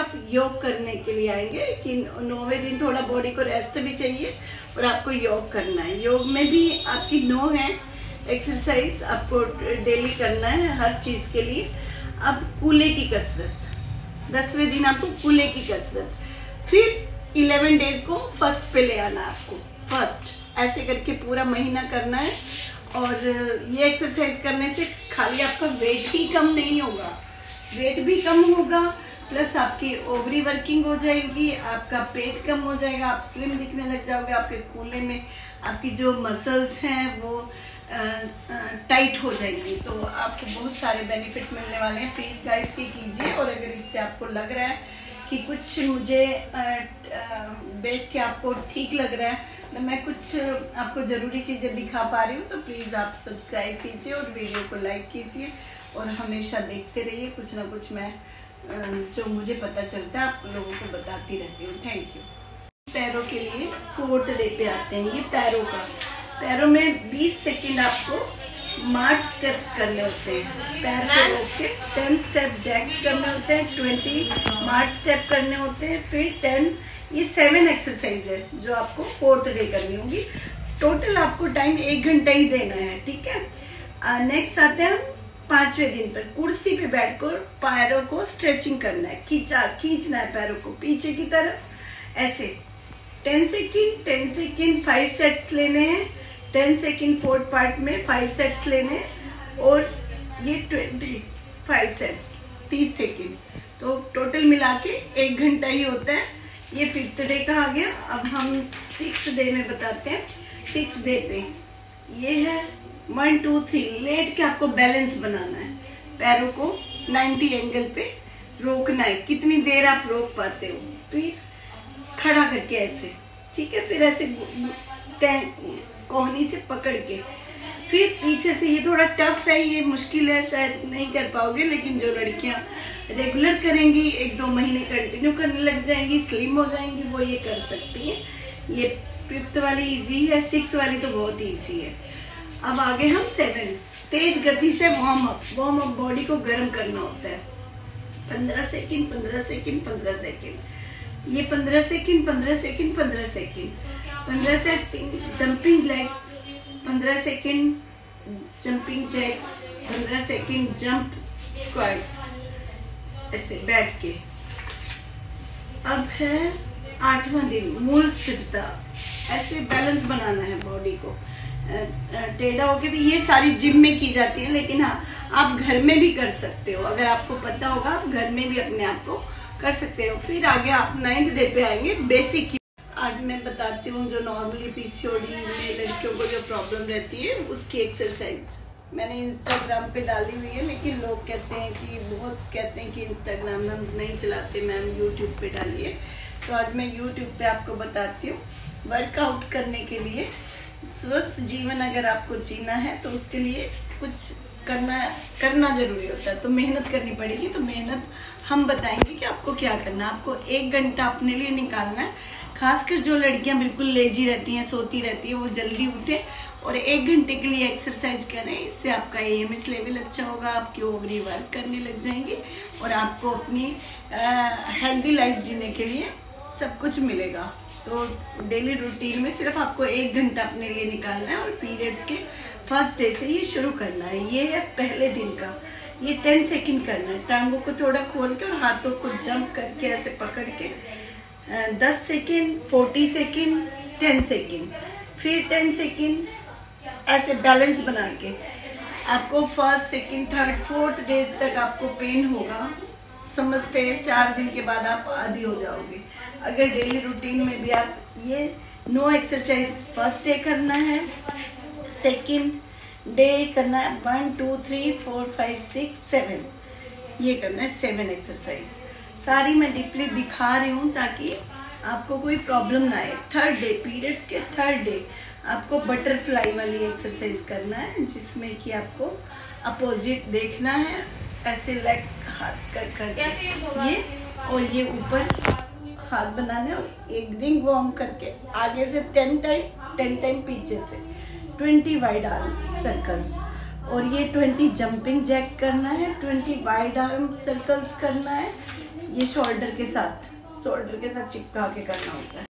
आप योग करने के लिए आएंगे कि 9वें दिन थोड़ा बॉडी को रेस्ट भी चाहिए और आपको योग करना है। योग में भी आपकी 9 है एक्सरसाइज आपको डेली करना है हर चीज के लिए। अब कूल्हे की कसरत, 10वें दिन आपको कूल्हे की कसरत, फिर 11 डेज को फर्स्ट पे ले आना आपको, फर्स्ट ऐसे करके पूरा महीना करना है। और ये एक्सरसाइज करने से खाली आपका वेट ही कम नहीं होगा, वेट भी कम होगा, प्लस आपकी ओवरी वर्किंग हो जाएगी, आपका पेट कम हो जाएगा, आप स्लिम दिखने लग जाओगे, आपके कूल्हे में आपकी जो मसल्स हैं वो टाइट हो जाएंगी। तो आपको बहुत सारे बेनिफिट मिलने वाले हैं। प्लीज गाइस की कीजिए। और अगर इससे आपको लग रहा है कि कुछ मुझे देख के आपको ठीक लग रहा है, तो मैं कुछ आपको ज़रूरी चीज़ें दिखा पा रही हूँ, तो प्लीज़ आप सब्सक्राइब कीजिए और वीडियो को लाइक कीजिए और हमेशा देखते रहिए। कुछ ना कुछ मैं जो मुझे पता चलता है आप लोगों को बताती रहती हूँ। Thank you. पैरों के लिए 4th डे पे आते हैं। ये पैरों का, पैरों में 20 सेकेंड आपको मार्च स्टेप्स करने होते हैं। पैर को रोक के 10 स्टेप जैक्स करने होते हैं, 20 मार्च स्टेप करने होते हैं, फिर 10। ये 7 एक्सरसाइज है जो आपको 4th डे करनी होगी। टोटल आपको टाइम 1 घंटा ही देना है, ठीक है। नेक्स्ट आते हैं हम 5वें दिन पर। कुर्सी पे बैठकर पैरों को स्ट्रेचिंग करना है, खींचना है पैरों को पीछे की तरफ ऐसे। 10 सेकेंड 10 सेकेंड 5 सेट्स लेने हैं। 10 सेकेंड 4th पार्ट में 5 सेट्स लेने, और ये 25 सेट्स 30 सेकेंड। तो टोटल मिला के 1 घंटा ही होता है। ये 5th डे का आ गया। अब हम 6th डे में बताते हैं। 6th डे पे ये है 1 2 3 लेट के आपको बैलेंस बनाना है, पैरों को 90 एंगल पे रोकना है। कितनी देर आप रोक पाते हो, फिर खड़ा करके ऐसे, ठीक है, फिर ऐसे कोहनी से पकड़ के, फिर पीछे से। ये थोड़ा टफ है, ये मुश्किल है, शायद नहीं कर पाओगे, लेकिन जो लड़कियां रेगुलर करेंगी, 1-2 महीने कंटिन्यू करने लग जाएंगी, स्लिम हो जाएंगी, वो ये कर सकती हैं। ये 5th वाली इजी है, 6th वाली तो बहुत इजी है। अब आगे हम 7 तेज गति से वार्म अप बॉडी को गर्म करना होता है। 15 सेकेंड 15 सेकेंड 15 सेकेंड, ये 15 second 15 second 15 second, 15 second jumping legs, 15 second jumping jacks, 15 second jump squats, ऐसे बैठ के। अब है 8वां दिन मूल स्थिरता। ऐसे बैलेंस बनाना है बॉडी को, टेढ़ा होके भी। ये सारी जिम में की जाती है, लेकिन हाँ आप घर में भी कर सकते हो। अगर आपको पता होगा आप घर में भी अपने आप को कर सकते हो। फिर आगे आप 9th डे पे आएंगे बेसिक। आज मैं बताती हूँ जो नॉर्मली पीसीओडी में लड़कियों को जो प्रॉब्लम रहती है उसकी एक्सरसाइज मैंने इंस्टाग्राम पे डाली हुई है, लेकिन लोग कहते हैं कि इंस्टाग्राम हम नहीं चलाते मैम, यूट्यूब पे डालिए। तो आज मैं यूट्यूब पे आपको बताती हूँ। वर्कआउट करने के लिए, स्वस्थ जीवन अगर आपको जीना है तो उसके लिए कुछ करना जरूरी होता है, तो मेहनत करनी पड़ेगी। तो मेहनत हम बताएंगे कि आपको क्या करना है। आपको 1 घंटा अपने लिए निकालना है। खासकर जो लड़कियां बिल्कुल लेजी रहती हैं, सोती रहती हैं, वो जल्दी उठे और 1 घंटे के लिए एक्सरसाइज करें। इससे आपका AMH लेवल अच्छा होगा, आपकी ओवरी वर्क करने लग जाएंगी और आपको अपनी हेल्दी लाइफ जीने के लिए सब कुछ मिलेगा। तो डेली रूटीन में सिर्फ आपको 1 घंटा अपने लिए निकालना है और पीरियड्स के फर्स्ट डे से ये शुरू करना है। ये है पहले दिन का। ये 10 सेकेंड करना है। टांगों को थोड़ा खोल के और हाथों को जंप करके ऐसे पकड़ के 10 सेकेंड 40 सेकेंड 10 सेकेंड, फिर 10 सेकेंड ऐसे बैलेंस बना के। आपको 1st, 2nd, 3rd, 4th days तक आपको पेन होगा, समझते हैं। 4 दिन के बाद आप आदी हो जाओगे। अगर डेली रूटीन में भी आप ये 9 एक्सरसाइज 1st डे करना है, 2nd डे करना है 1 2 3 4 5 6 7, ये करना है 7 एक्सरसाइज। सारी मैं डीपली दिखा रही हूँ ताकि आपको कोई प्रॉब्लम ना आए। 3rd डे, पीरियड्स के 3rd डे आपको बटरफ्लाई वाली एक्सरसाइज करना है, जिसमें कि आपको अपोजिट देखना है, ऐसे लेग हाथ कर ये और ये ऊपर हाथ बनाने और एक रिंग वार्म करके आगे से 10 टाइम पीछे से 20 वाइड आर्म सर्कल्स, और ये 20 जंपिंग जैक करना है, 20 वाइड आर्म सर्कल्स करना है। ये शोल्डर के साथ चिपका के करना होता है।